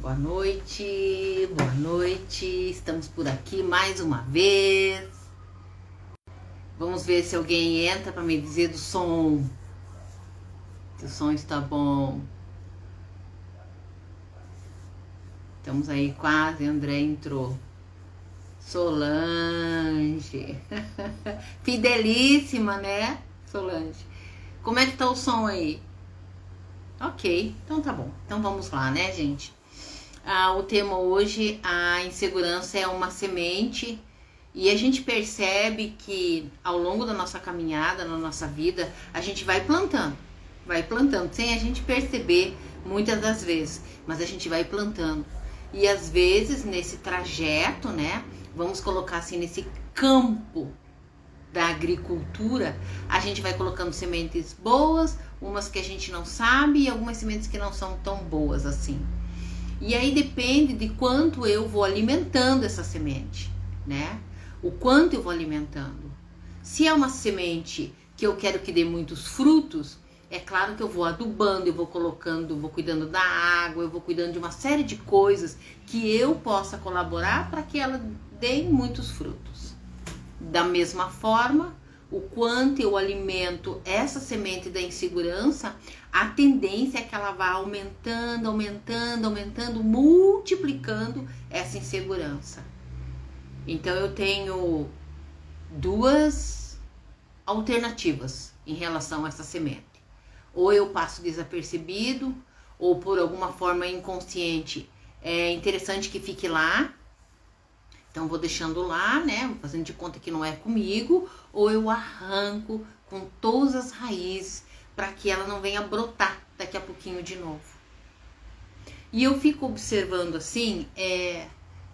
boa noite, estamos por aqui mais uma vez. Vamos ver se alguém entra para me dizer do som, se o som está bom. Estamos aí quase, André entrou. Solange, fidelíssima, né, Solange? Como é que tá o som aí? Ok, então tá bom. Então vamos lá, né, gente? O tema hoje, a insegurança é uma semente, e a gente percebe que ao longo da nossa caminhada, na nossa vida, a gente vai plantando, sem a gente perceber muitas das vezes, mas a gente vai plantando. E às vezes nesse trajeto, né, vamos colocar assim, nesse campo da agricultura, a gente vai colocando sementes boas, umas que a gente não sabe e algumas sementes que não são tão boas assim. E aí depende de quanto eu vou alimentando essa semente, né? O quanto eu vou alimentando. Se é uma semente que eu quero que dê muitos frutos, é claro que eu vou adubando, eu vou colocando, vou cuidando da água, eu vou cuidando de uma série de coisas que eu possa colaborar para que ela dê muitos frutos. Da mesma forma, o quanto eu alimento essa semente da insegurança, a tendência é que ela vá aumentando, multiplicando essa insegurança. Então eu tenho duas alternativas em relação a essa semente. Ou eu passo desapercebido, ou por alguma forma inconsciente, é interessante que fique lá. Então vou deixando lá, né, fazendo de conta que não é comigo, ou eu arranco com todas as raízes para que ela não venha brotar daqui a pouquinho de novo. E eu fico observando assim,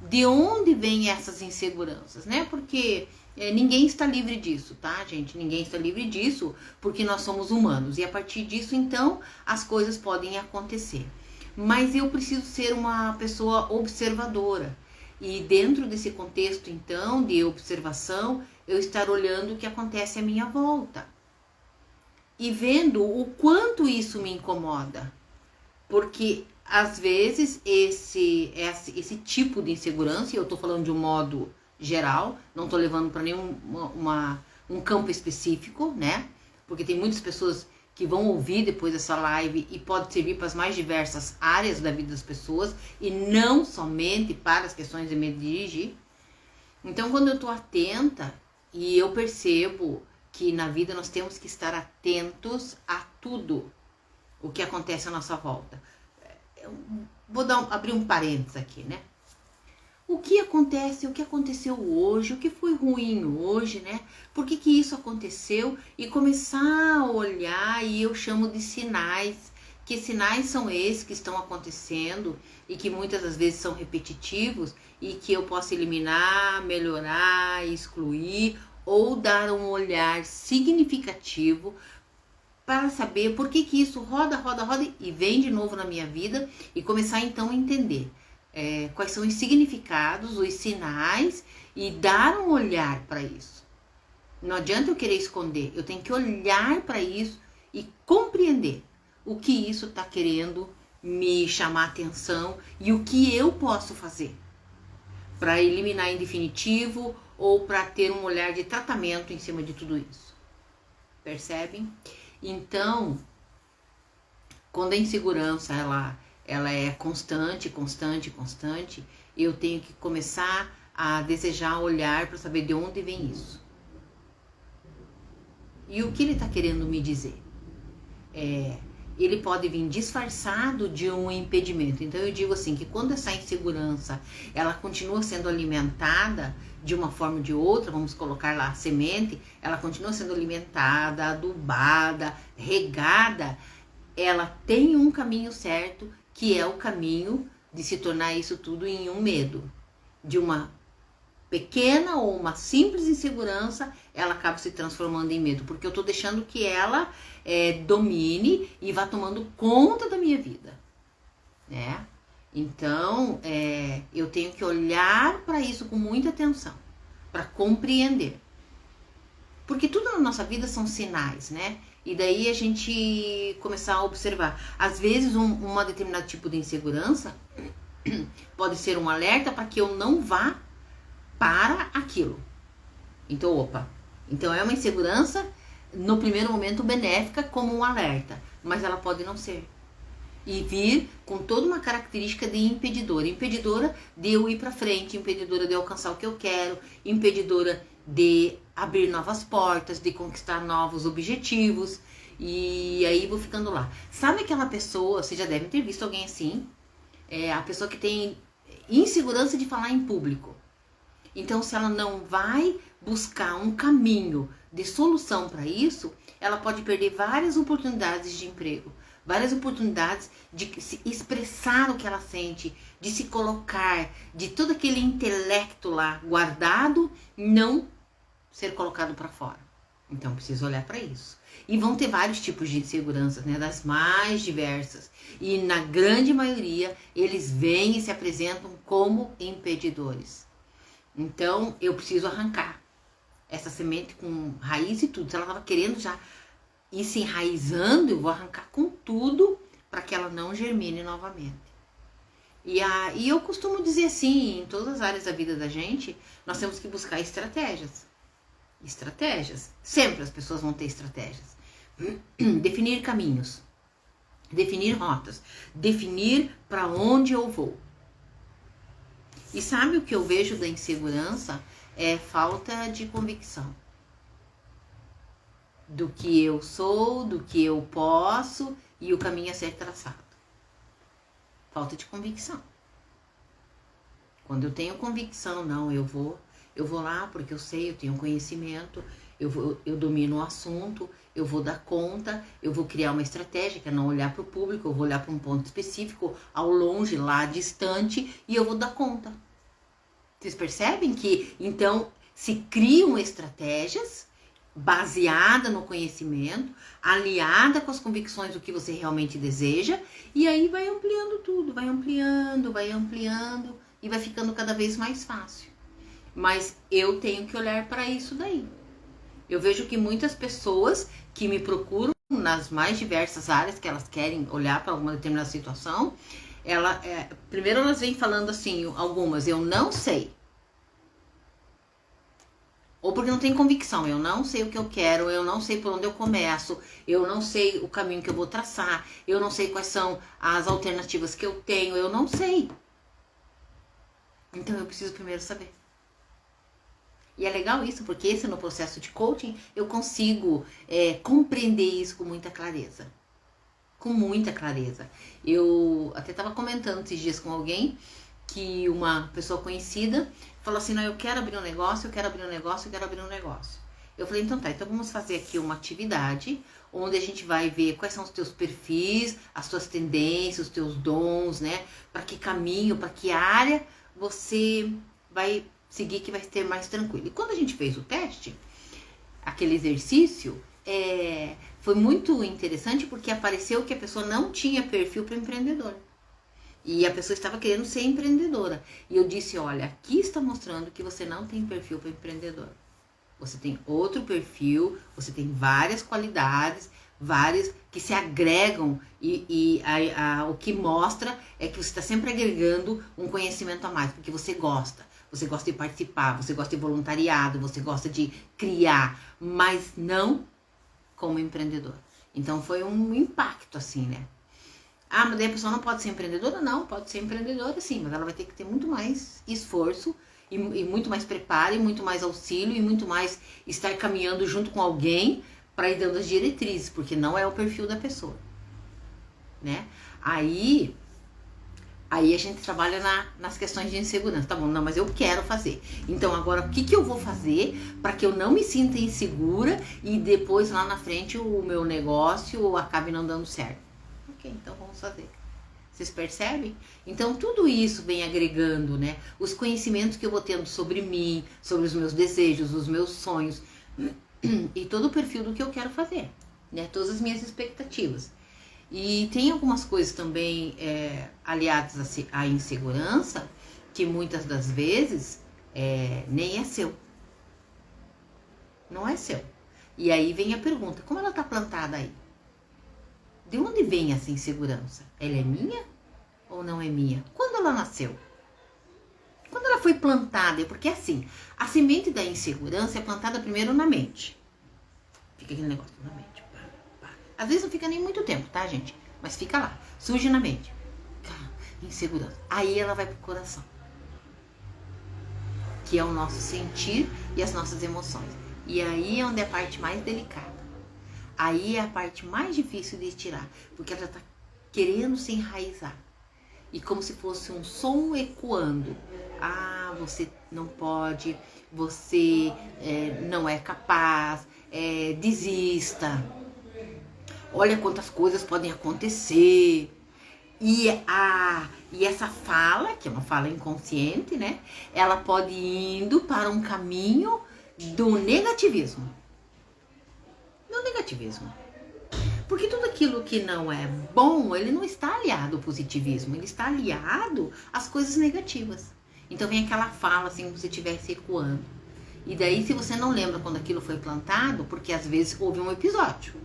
de onde vêm essas inseguranças, né? Porque ninguém está livre disso, tá, gente? Ninguém está livre disso, porque nós somos humanos. E a partir disso, então, as coisas podem acontecer. Mas eu preciso ser uma pessoa observadora. E dentro desse contexto, então, de observação, eu estar olhando o que acontece à minha volta. E vendo o quanto isso me incomoda. Porque, às vezes, esse tipo de insegurança, e eu estou falando de um modo geral, não estou levando para nenhum um campo específico, né? Porque tem muitas pessoas que vão ouvir depois dessa live e pode servir para as mais diversas áreas da vida das pessoas e não somente para as questões de me dirigir. Então, quando eu estou atenta e eu percebo que na vida nós temos que estar atentos a tudo o que acontece à nossa volta. Eu vou abrir um parênteses aqui, né? O que acontece, o que aconteceu hoje, o que foi ruim hoje, né? Por que isso aconteceu? E começar a olhar, e eu chamo de sinais. Que sinais são esses que estão acontecendo e que muitas das vezes são repetitivos e que eu posso eliminar, melhorar, excluir ou dar um olhar significativo para saber por que isso roda e vem de novo na minha vida e começar então a entender quais são os significados, os sinais e dar um olhar para isso. Não adianta eu querer esconder, eu tenho que olhar para isso e compreender o que isso está querendo me chamar a atenção e o que eu posso fazer para eliminar em definitivo ou para ter um olhar de tratamento em cima de tudo isso. Percebem? Então, quando a insegurança ela é constante, eu tenho que começar a desejar olhar para saber de onde vem isso. E o que ele está querendo me dizer? Ele pode vir disfarçado de um impedimento. Então eu digo assim, que quando essa insegurança ela continua sendo alimentada de uma forma ou de outra, vamos colocar lá a semente, ela continua sendo alimentada, adubada, regada, ela tem um caminho certo, que é o caminho de se tornar isso tudo em um medo. De uma pequena ou uma simples insegurança, ela acaba se transformando em medo, porque eu estou deixando que ela domine e vá tomando conta da minha vida, né? Então, eu tenho que olhar para isso com muita atenção, para compreender. Porque tudo na nossa vida são sinais, né? E daí a gente começar a observar. Às vezes, um determinado tipo de insegurança Pode ser um alerta para que eu não vá para aquilo. Então, opa. Então é uma insegurança, no primeiro momento, benéfica como um alerta. Mas ela pode não ser. E vir com toda uma característica de impedidora. Impedidora de eu ir para frente, impedidora de eu alcançar o que eu quero, impedidora de abrir novas portas, de conquistar novos objetivos. E aí vou ficando lá. Sabe aquela pessoa, vocês já devem ter visto alguém assim, a pessoa que tem insegurança de falar em público. Então, se ela não vai buscar um caminho de solução para isso, ela pode perder várias oportunidades de emprego, várias oportunidades de se expressar o que ela sente, de se colocar, de todo aquele intelecto lá guardado, não ser colocado para fora. Então, preciso olhar para isso. E vão ter vários tipos de inseguranças, né? Das mais diversas. E na grande maioria, eles vêm e se apresentam como impedidores. Então, eu preciso arrancar essa semente com raiz e tudo. Se ela estava querendo já ir se enraizando, eu vou arrancar com tudo para que ela não germine novamente. E eu costumo dizer assim, em todas as áreas da vida da gente, nós temos que buscar estratégias. Estratégias. Sempre as pessoas vão ter estratégias. Definir caminhos. Definir rotas. Definir para onde eu vou. E sabe o que eu vejo da insegurança? É falta de convicção. Do que eu sou, do que eu posso e o caminho a ser traçado. Falta de convicção. Quando eu tenho convicção, não, eu vou lá porque eu sei, eu tenho conhecimento, eu domino o assunto, eu vou dar conta, eu vou criar uma estratégia que é não olhar para o público, eu vou olhar para um ponto específico, ao longe, lá distante, e eu vou dar conta. Vocês percebem que, então, se criam estratégias baseada no conhecimento, aliada com as convicções do que você realmente deseja, e aí vai ampliando tudo, vai ampliando, e vai ficando cada vez mais fácil. Mas eu tenho que olhar para isso daí. Eu vejo que muitas pessoas que me procuram nas mais diversas áreas que elas querem olhar para alguma determinada situação, primeiro elas vêm falando assim, algumas, eu não sei. Ou porque não tem convicção, eu não sei o que eu quero, eu não sei por onde eu começo, eu não sei o caminho que eu vou traçar, eu não sei quais são as alternativas que eu tenho, eu não sei. Então eu preciso primeiro saber. E é legal isso, porque no processo de coaching eu consigo compreender isso com muita clareza. Com muita clareza. Eu até estava comentando esses dias com alguém que uma pessoa conhecida falou assim, não, eu quero abrir um negócio, eu quero abrir um negócio, eu quero abrir um negócio. Eu falei, então tá, então vamos fazer aqui uma atividade onde a gente vai ver quais são os teus perfis, as tuas tendências, os teus dons, né? Para que caminho, para que área você vai seguir que vai ser mais tranquilo. E quando a gente fez o teste, aquele exercício, foi muito interessante porque apareceu que a pessoa não tinha perfil para empreendedor. E a pessoa estava querendo ser empreendedora. E eu disse, olha, aqui está mostrando que você não tem perfil para empreendedor. Você tem outro perfil, você tem várias qualidades, várias que se agregam e o que mostra é que você está sempre agregando um conhecimento a mais, porque você gosta de participar, você gosta de voluntariado, você gosta de criar, mas não como empreendedor. Então foi um impacto assim, né? Ah, mas daí a pessoa não pode ser empreendedora? Não, pode ser empreendedora sim, mas ela vai ter que ter muito mais esforço e muito mais preparo, e muito mais auxílio, e muito mais estar caminhando junto com alguém para ir dando as diretrizes, porque não é o perfil da pessoa, né? Aí a gente trabalha nas questões de insegurança. Tá bom, não, mas eu quero fazer. Então agora o que eu vou fazer para que eu não me sinta insegura e depois lá na frente o meu negócio acabe não dando certo? Ok, então vamos fazer. Vocês percebem? Então tudo isso vem agregando, né? Os conhecimentos que eu vou tendo sobre mim, sobre os meus desejos, os meus sonhos e todo o perfil do que eu quero fazer, né? Todas as minhas expectativas. E tem algumas coisas também aliadas à insegurança que muitas das vezes nem é seu. Não é seu. E aí vem a pergunta, como ela está plantada aí? De onde vem essa insegurança? Ela é minha ou não é minha? Quando ela nasceu. Quando ela foi plantada, porque assim, a semente da insegurança é plantada primeiro na mente. Fica aquele negócio na mente. Às vezes não fica nem muito tempo, tá, gente? Mas fica lá, surge na mente. Insegurança. Aí ela vai pro coração, que é o nosso sentir e as nossas emoções. E aí é onde é a parte mais delicada. Aí é a parte mais difícil de tirar, porque ela tá querendo se enraizar. E como se fosse um som ecoando. Ah, você não pode, você não é capaz, desista. Olha quantas coisas podem acontecer. E essa fala, que é uma fala inconsciente, né? Ela pode ir indo para um caminho do negativismo. Do negativismo. Porque tudo aquilo que não é bom, ele não está aliado ao positivismo, ele está aliado às coisas negativas. Então vem aquela fala assim, como se estivesse ecoando. E daí, se você não lembra quando aquilo foi plantado, porque às vezes houve um episódio.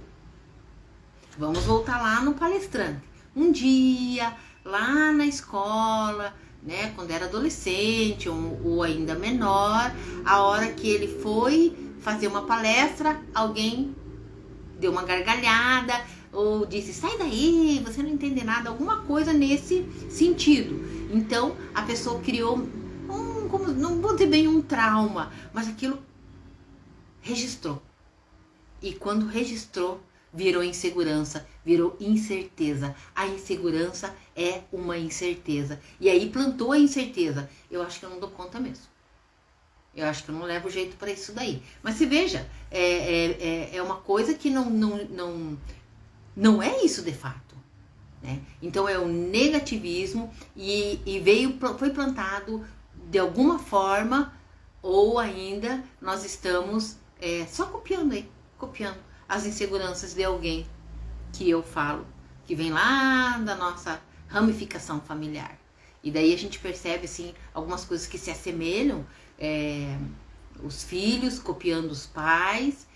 Vamos voltar lá no palestrante. Um dia, lá na escola, né, quando era adolescente ou ainda menor, a hora que ele foi fazer uma palestra, alguém deu uma gargalhada ou disse, sai daí, você não entende nada, alguma coisa nesse sentido. Então, a pessoa criou não vou dizer bem um trauma, mas aquilo registrou. E quando registrou, virou insegurança, virou incerteza. A insegurança é uma incerteza. E aí plantou a incerteza. Eu acho que eu não dou conta mesmo. Eu acho que eu não levo jeito para isso daí. Mas se veja, é uma coisa que não é isso de fato. Né? Então é o negativismo e foi plantado de alguma forma, ou ainda nós estamos só copiando as inseguranças de alguém que eu falo, que vem lá da nossa ramificação familiar. E daí a gente percebe assim, algumas coisas que se assemelham, os filhos copiando os pais,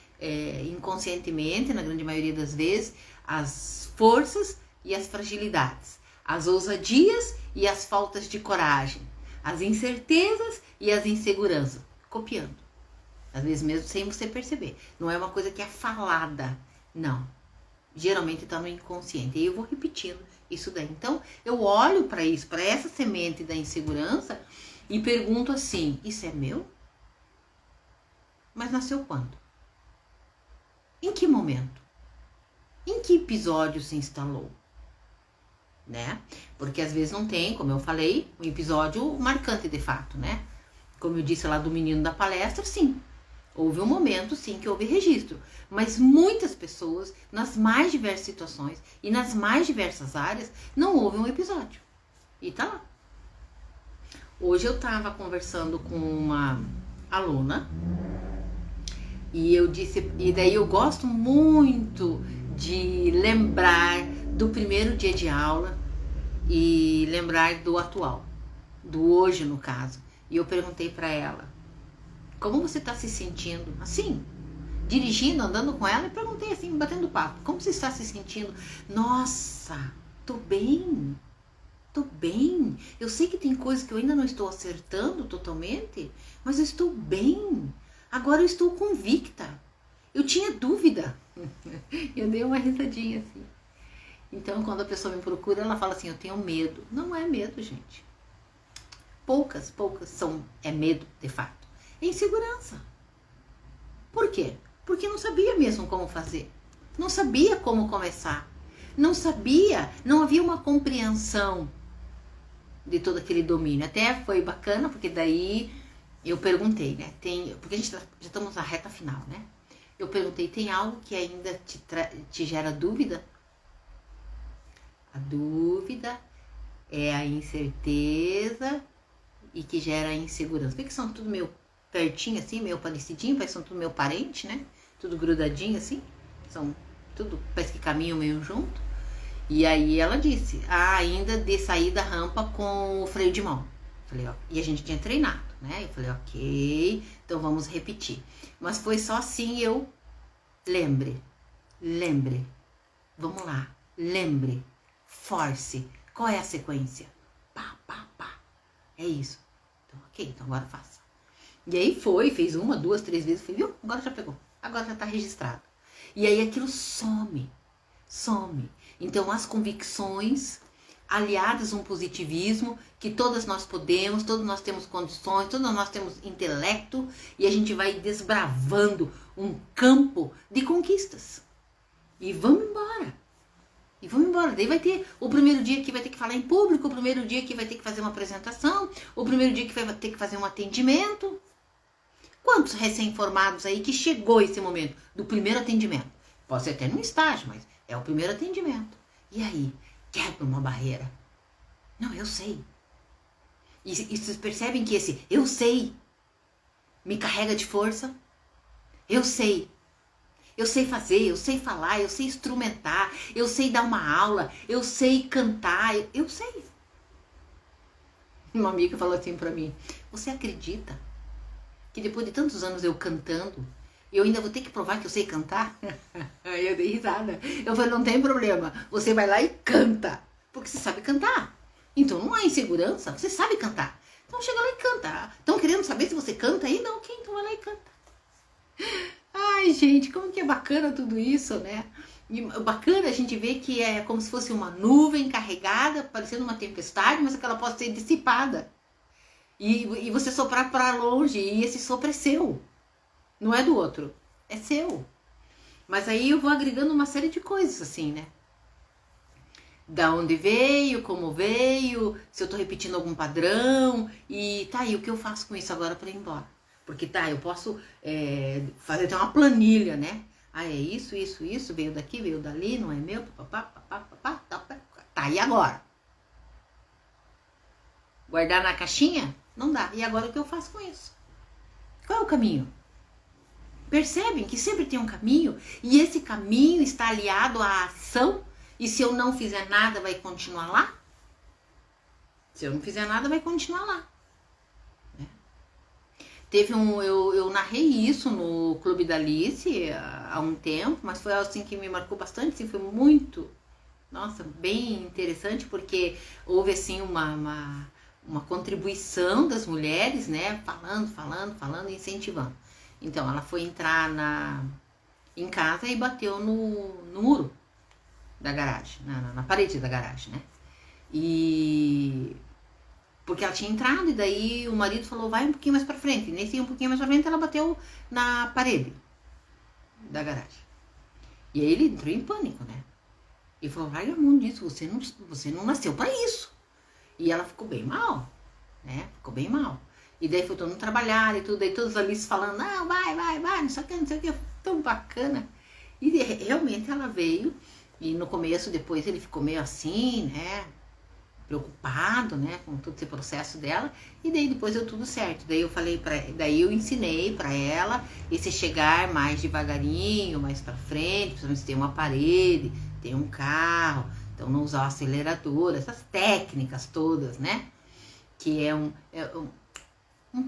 inconscientemente, na grande maioria das vezes, as forças e as fragilidades, as ousadias e as faltas de coragem, as incertezas e as inseguranças, copiando. Às vezes mesmo sem você perceber. Não é uma coisa que é falada, não. Geralmente está no inconsciente. E eu vou repetindo isso daí. Então, eu olho para isso, para essa semente da insegurança e pergunto assim, isso é meu? Mas nasceu quando? Em que momento? Em que episódio se instalou? Né? Porque às vezes não tem, como eu falei, um episódio marcante de fato, né? Como eu disse lá do menino da palestra, sim. Houve um momento, sim, que houve registro. Mas muitas pessoas, nas mais diversas situações e nas mais diversas áreas, não houve um episódio. E tá lá. Hoje eu tava conversando com uma aluna e eu disse, e daí eu gosto muito de lembrar do primeiro dia de aula e lembrar do atual, do hoje no caso. E eu perguntei para ela, como você está se sentindo? Assim, dirigindo, andando com ela, e perguntei assim, batendo papo, como você está se sentindo? Nossa, tô bem. Eu sei que tem coisas que eu ainda não estou acertando totalmente, mas eu estou bem. Agora eu estou convicta. Eu tinha dúvida. Eu dei uma risadinha assim. Então, quando a pessoa me procura, ela fala assim, eu tenho medo. Não é medo, gente. Poucas é medo, de fato. É insegurança. Por quê? Porque não sabia mesmo como fazer. Não sabia como começar. Não sabia, não havia uma compreensão de todo aquele domínio. Até foi bacana, porque daí eu perguntei, né? Porque já estamos na reta final, né? Eu perguntei, tem algo que ainda te gera dúvida? A dúvida é a incerteza e que gera a insegurança. Porque são tudo meio pertinho assim, meio parecidinho, parece que são tudo meio parente, né? Tudo grudadinho assim. São tudo, parece que caminham meio junto. E aí ela disse, ainda de sair da rampa com o freio de mão. Falei, ó, e a gente tinha treinado, né? Eu falei, ok, então vamos repetir. Mas foi só assim, eu lembre, vamos lá, lembre, force. Qual é a sequência? Pá, pá, pá. É isso. Então, ok, então agora faça. E aí fez 1, 2, 3 vezes, viu? Agora já pegou. Agora já tá registrado. E aí aquilo some. Então as convicções aliadas a um positivismo, que todas nós podemos, todos nós temos condições, todos nós temos intelecto, e a gente vai desbravando um campo de conquistas. E vamos embora. Daí vai ter o primeiro dia que vai ter que falar em público, o primeiro dia que vai ter que fazer uma apresentação, o primeiro dia que vai ter que fazer um atendimento. Quantos recém-formados aí que chegou esse momento do primeiro atendimento? Pode ser até num estágio, mas é o primeiro atendimento. E aí? Quebra uma barreira. Não, eu sei. E vocês percebem que esse eu sei me carrega de força? Eu sei. Eu sei fazer, eu sei falar, eu sei instrumentar, eu sei dar uma aula, eu sei cantar, eu sei. Uma amiga falou assim pra mim, você acredita que depois de tantos anos eu cantando, eu ainda vou ter que provar que eu sei cantar? Aí eu dei risada. Eu falei, não tem problema, você vai lá e canta, porque você sabe cantar. Então não há insegurança, você sabe cantar. Então chega lá e canta. Estão querendo saber se você canta aí? Não, ok, então vai lá e canta. Ai, gente, como que é bacana tudo isso, né? E bacana a gente ver que é como se fosse uma nuvem carregada, parecendo uma tempestade, mas que ela pode ser dissipada. E você soprar para longe, e esse sopro é seu. Não é do outro, é seu. Mas aí eu vou agregando uma série de coisas assim, né? Da onde veio, como veio, se eu tô repetindo algum padrão, e tá aí, o que eu faço com isso agora para ir embora? Porque tá, eu posso fazer até uma planilha, né? Ah, é isso, veio daqui, veio dali, não é meu, tá, e agora? Guardar na caixinha? Não dá. E agora o que eu faço com isso? Qual é o caminho? Percebem que sempre tem um caminho, e esse caminho está aliado à ação, e se eu não fizer nada, vai continuar lá? Se eu não fizer nada, vai continuar lá. Eu narrei isso no Clube da Alice há um tempo, mas foi algo assim que me marcou bastante, assim, foi muito, nossa, bem interessante, porque houve assim uma contribuição das mulheres, né, falando, incentivando. Então ela foi entrar em casa e bateu no muro da garagem, na parede da garagem, né, porque ela tinha entrado, e daí o marido falou, vai um pouquinho mais pra frente. E nesse um pouquinho mais pra frente, ela bateu na parede da garagem. E aí ele entrou em pânico, né? E falou, larga a mão disso, você não nasceu pra isso. E ela ficou bem mal, né? Ficou bem mal. E daí foi todo mundo trabalhar e tudo, daí todos ali falando, não, vai, não sei o que, tão bacana. E realmente ela veio, e no começo, depois ele ficou meio assim, né? Preocupado, né, com todo esse processo dela, e daí depois deu tudo certo. Daí eu ensinei para ela esse chegar mais devagarinho, mais para frente, principalmente se tem uma parede, tem um carro, então não usar o acelerador, essas técnicas todas, né, que é um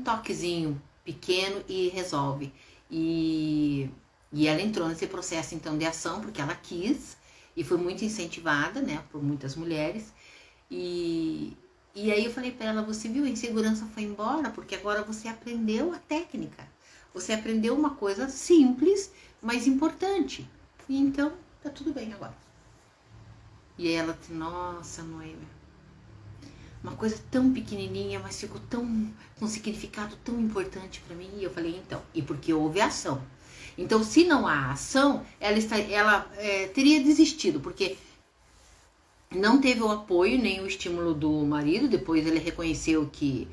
toquezinho pequeno e resolve. E ela entrou nesse processo então de ação porque ela quis e foi muito incentivada, né, por muitas mulheres. E aí eu falei para ela, você viu, a insegurança foi embora, porque agora você aprendeu a técnica. Você aprendeu uma coisa simples, mas importante. E então, tá tudo bem agora. E aí ela disse, nossa, Noêmia, uma coisa tão pequenininha, mas ficou com um significado tão importante para mim. E eu falei, então, e porque houve ação. Então, se não há ação, ela teria desistido, porque não teve o apoio nem o estímulo do marido. Depois ele reconheceu que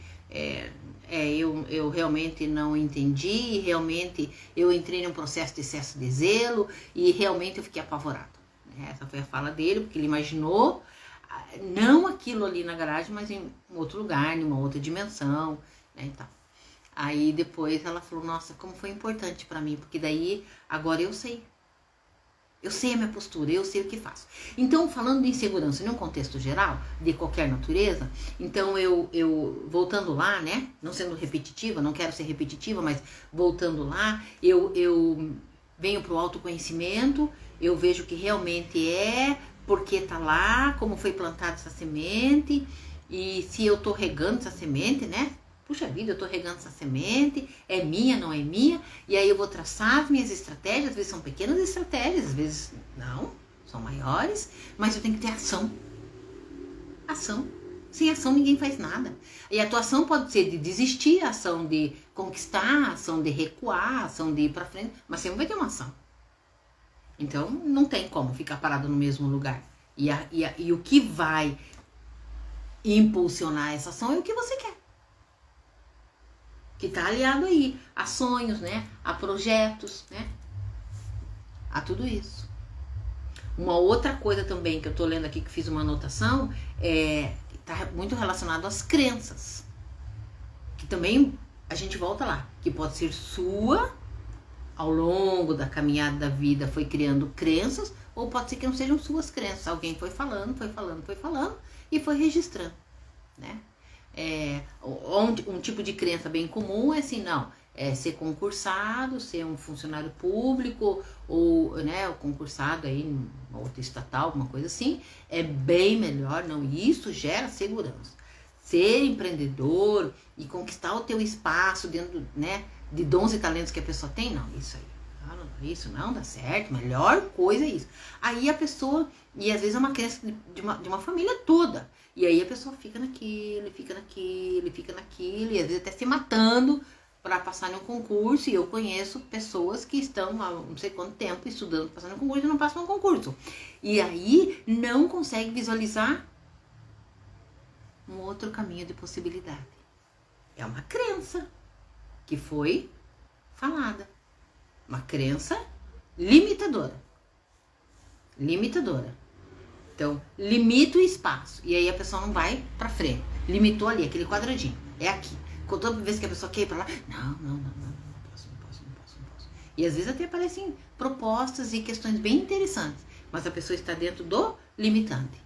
eu realmente não entendi, realmente eu entrei num processo de excesso de zelo e realmente eu fiquei apavorado. Essa foi a fala dele, porque ele imaginou não aquilo ali na garagem, mas em outro lugar, em uma outra dimensão, né, e tal. Aí depois ela falou, nossa, como foi importante para mim, porque daí agora eu sei. Eu sei a minha postura, eu sei o que faço. Então, falando de insegurança em um contexto geral, de qualquer natureza, então eu voltando lá, né, não sendo repetitiva, não quero ser repetitiva, mas voltando lá, eu venho para o autoconhecimento, eu vejo que realmente porque tá lá, como foi plantada essa semente, E se eu tô regando essa semente, né? Puxa vida, eu tô regando essa semente, é minha, não é minha, e aí eu vou traçar as minhas estratégias, às vezes são pequenas estratégias, às vezes não, são maiores, mas eu tenho que ter ação. Ação. Sem ação ninguém faz nada. E a tua ação pode ser de desistir, a ação de conquistar, a ação de recuar, a ação de ir pra frente, mas sempre vai ter uma ação. Então não tem como ficar parado no mesmo lugar. E o que vai impulsionar essa ação é o que você quer. Que tá aliado aí a sonhos, né? A projetos, né? A tudo isso. Uma outra coisa também que eu tô lendo aqui, que fiz uma anotação, tá muito relacionado às crenças. Que também a gente volta lá, que pode ser sua, ao longo da caminhada da vida foi criando crenças, ou pode ser que não sejam suas crenças. Alguém foi falando e foi registrando, né? Um tipo de crença bem comum é assim, não, ser concursado, ser um funcionário público, ou, né, o concursado aí em outra estatal, alguma coisa assim, é bem melhor, não, isso gera segurança. Ser empreendedor e conquistar o teu espaço dentro, né, de dons e talentos que a pessoa tem, não, isso não dá certo, melhor coisa é isso. Aí a pessoa, e às vezes é uma crença de uma família toda, e aí a pessoa fica naquilo, e às vezes até se matando para passar em um concurso, e eu conheço pessoas que estão há não sei quanto tempo estudando para passar no concurso e não passam no concurso. E aí não consegue visualizar um outro caminho de possibilidade. É uma crença que foi falada. Uma crença limitadora. Então, limita o espaço. E aí a pessoa não vai pra frente. Limitou ali, aquele quadradinho. É aqui. Toda vez que a pessoa quer ir pra lá, não posso. E às vezes até aparecem propostas e questões bem interessantes. Mas a pessoa está dentro do limitante.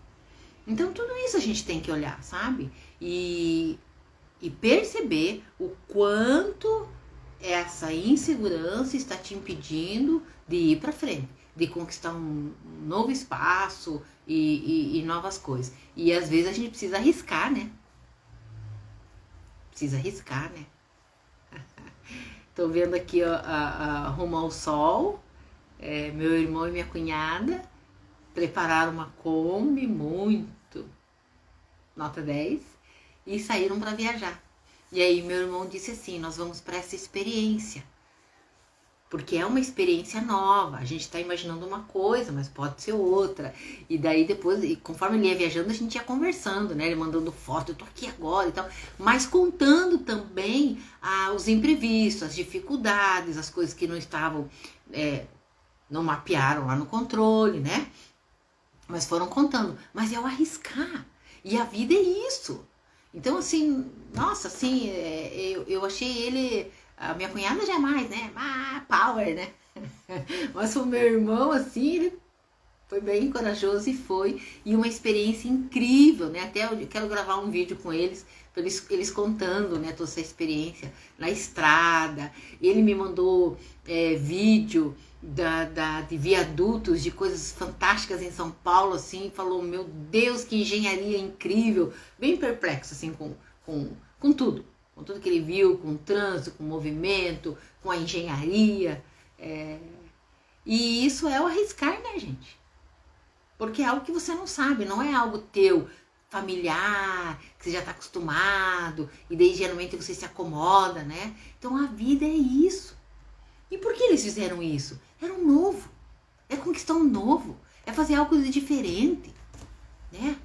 Então tudo isso a gente tem que olhar, sabe? E perceber o quanto essa insegurança está te impedindo de ir para frente, de conquistar um novo espaço e novas coisas. E às vezes a gente precisa arriscar, né? Tô vendo aqui a Rumo ao Sol, meu irmão e minha cunhada prepararam uma Kombi muito nota 10 e saíram para viajar. E aí meu irmão disse assim, nós vamos para essa experiência, porque é uma experiência nova, a gente tá imaginando uma coisa, mas pode ser outra. E daí depois, conforme ele ia viajando, a gente ia conversando, né? Ele mandando foto, eu tô aqui agora e tal, mas contando também os imprevistos, as dificuldades, as coisas que não estavam, não mapearam lá no controle, né? Mas foram contando, mas é o arriscar, e a vida é isso. Então, assim, nossa, assim, eu achei ele, a minha cunhada jamais, né? Power, né? Mas o meu irmão, assim, ele foi bem corajoso e foi. E uma experiência incrível, né? Até eu quero gravar um vídeo com eles, para eles contando, né, toda essa experiência na estrada. Ele me mandou vídeo de viadutos, de coisas fantásticas em São Paulo, assim, falou, meu Deus, que engenharia incrível, bem perplexo, assim, com tudo que ele viu, com o trânsito, com o movimento, com a engenharia, e isso é o arriscar, né, gente? Porque é algo que você não sabe, não é algo teu, familiar, que você já está acostumado, e daí geralmente você se acomoda, né? Então a vida é isso. E por que eles fizeram isso? Era um novo, é conquistar um novo, é fazer algo de diferente, né?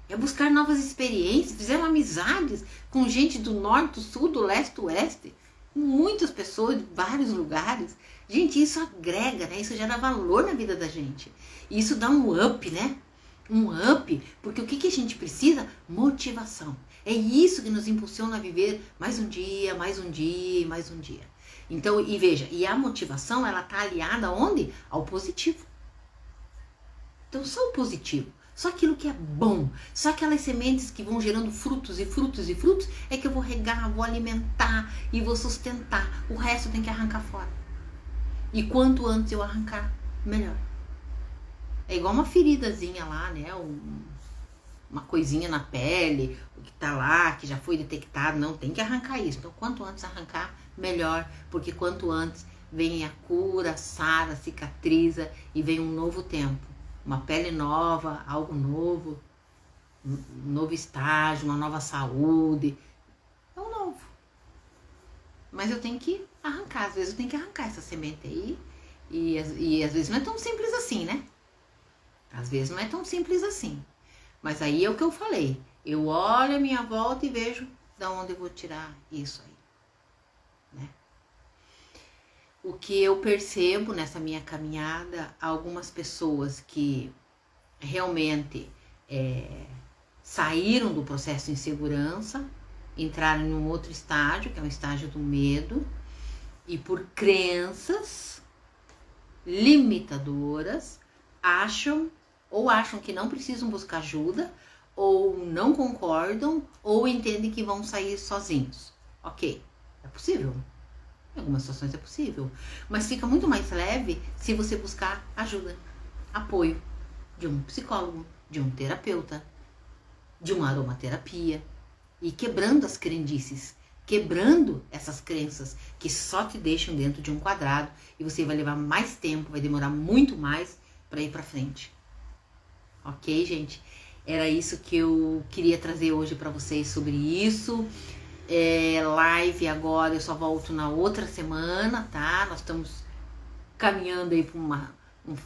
É buscar novas experiências, fizeram amizades com gente do norte, do sul, do leste, do oeste, muitas pessoas de vários lugares. Gente, isso agrega, né? Isso gera valor na vida da gente. E isso dá um up, né? Um up, porque o que a gente precisa? Motivação. É isso que nos impulsiona a viver mais um dia, mais um dia, mais um dia. Então, e veja, e a motivação, ela tá aliada aonde? Ao positivo. Então, só o positivo, só aquilo que é bom, só aquelas sementes que vão gerando frutos e frutos e frutos, é que eu vou regar, vou alimentar e vou sustentar. O resto tem que arrancar fora. E quanto antes eu arrancar, melhor. É igual uma feridazinha lá, né? uma coisinha na pele, o que tá lá, que já foi detectado, não, tem que arrancar isso. Então, quanto antes arrancar, melhor, porque quanto antes vem a cura, sara, cicatriza e vem um novo tempo, uma pele nova, algo novo, um novo estágio, uma nova saúde, é um novo. Mas eu tenho que arrancar, às vezes eu tenho que arrancar essa semente aí, e às vezes não é tão simples assim, né? Às vezes não é tão simples assim. Mas aí é o que eu falei. Eu olho a minha volta e vejo de onde eu vou tirar isso aí, né? O que eu percebo nessa minha caminhada, algumas pessoas que realmente saíram do processo de insegurança, entraram em um outro estágio, que é o estágio do medo, e por crenças limitadoras, acham que não precisam buscar ajuda, ou não concordam, ou entendem que vão sair sozinhos. Ok, é possível. Em algumas situações é possível. Mas fica muito mais leve se você buscar ajuda, apoio de um psicólogo, de um terapeuta, de uma aromaterapia. E quebrando as crendices, quebrando essas crenças que só te deixam dentro de um quadrado. E você vai levar mais tempo, vai demorar muito mais para ir para frente. Ok, gente? Era isso que eu queria trazer hoje para vocês sobre isso. Live agora, eu só volto na outra semana, tá? Nós estamos caminhando aí para um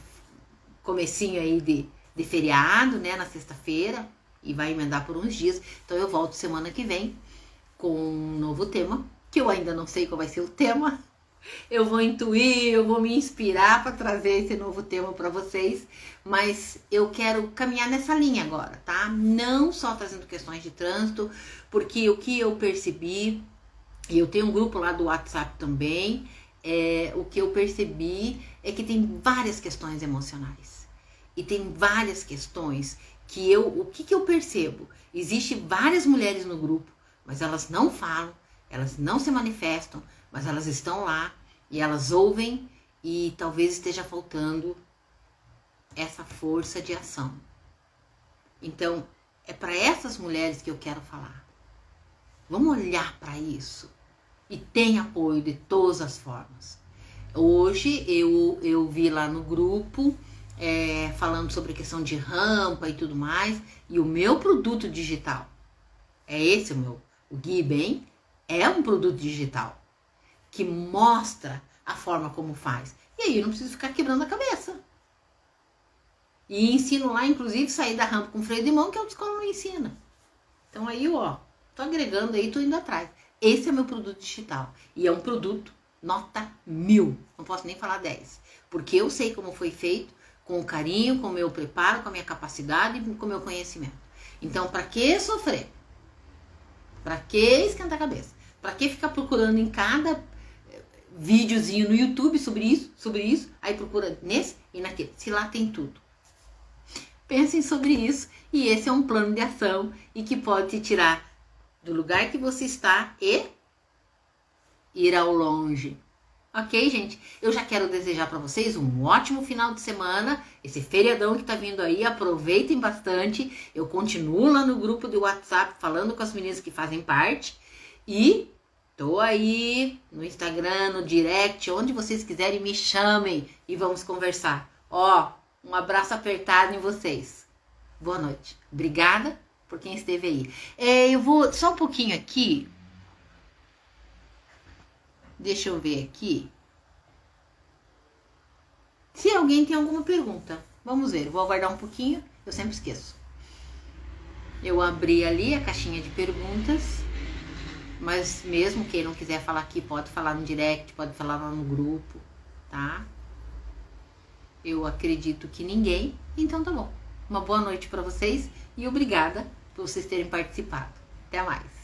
comecinho aí de feriado, né? Na sexta-feira, e vai emendar por uns dias. Então eu volto semana que vem com um novo tema, que eu ainda não sei qual vai ser o tema. Eu vou intuir, eu vou me inspirar para trazer esse novo tema para vocês, mas eu quero caminhar nessa linha agora, tá? Não só trazendo questões de trânsito, porque o que eu percebi, e eu tenho um grupo lá do WhatsApp também, o que eu percebi é que tem várias questões emocionais. E tem várias questões que o que eu percebo? Existe várias mulheres no grupo, mas elas não falam, elas não se manifestam, mas elas estão lá e elas ouvem e talvez esteja faltando essa força de ação. Então, é para essas mulheres que eu quero falar. Vamos olhar para isso e tem apoio de todas as formas. Hoje eu vi lá no grupo falando sobre a questão de rampa e tudo mais, e o meu produto digital, esse o Gui Bem, é um produto digital que mostra a forma como faz. E aí eu não preciso ficar quebrando a cabeça. E ensino lá, inclusive, sair da rampa com freio de mão, que a autoescola não ensina. Então aí, tô agregando aí, tô indo atrás. Esse é meu produto digital. E é um produto nota 1000. Não posso nem falar 10. Porque eu sei como foi feito, com o carinho, com o meu preparo, com a minha capacidade e com o meu conhecimento. Então, para que sofrer? Para que esquentar a cabeça? Para que ficar procurando em cada videozinho no YouTube sobre isso, aí procura nesse e naquele, se lá tem tudo. Pensem sobre isso, e esse é um plano de ação e que pode te tirar do lugar que você está e ir ao longe. Ok, gente? Eu já quero desejar para vocês um ótimo final de semana, esse feriadão que tá vindo aí, aproveitem bastante. Eu continuo lá no grupo de WhatsApp falando com as meninas que fazem parte e tô aí no Instagram, no direct, onde vocês quiserem, me chamem e vamos conversar. Um abraço apertado em vocês. Boa noite. Obrigada por quem esteve aí. Eu vou só um pouquinho aqui. Deixa eu ver aqui. Se alguém tem alguma pergunta, vamos ver. Vou aguardar um pouquinho. Eu sempre esqueço. Eu abri ali a caixinha de perguntas. Mas mesmo quem não quiser falar aqui, pode falar no direct, pode falar lá no grupo, tá? Eu acredito que ninguém, então tá bom. Uma boa noite para vocês e obrigada por vocês terem participado. Até mais.